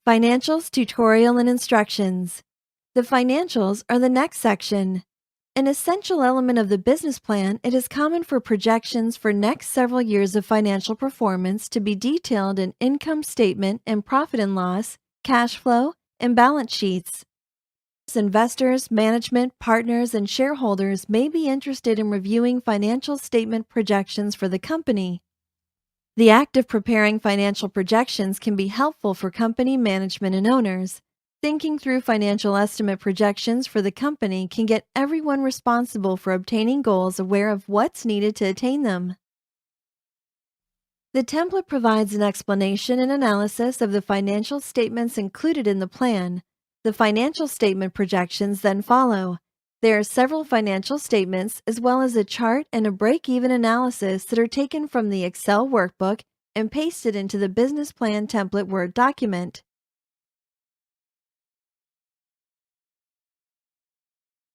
Financials Tutorial and Instructions. The financials are the next section. An essential element of the business plan, it is common for projections for next several years of financial performance to be detailed in income statement and profit and loss, cash flow, and balance sheets. Investors, management, partners, and shareholders may be interested in reviewing financial statement projections for the company. The act of preparing financial projections can be helpful for company management and owners. Thinking through financial estimate projections for the company can get everyone responsible for obtaining goals aware of what's needed to attain them. The template provides an explanation and analysis of the financial statements included in the plan. The financial statement projections then follow. There are several financial statements as well as a chart and a break-even analysis that are taken from the Excel workbook and pasted into the Business Plan Template Word document.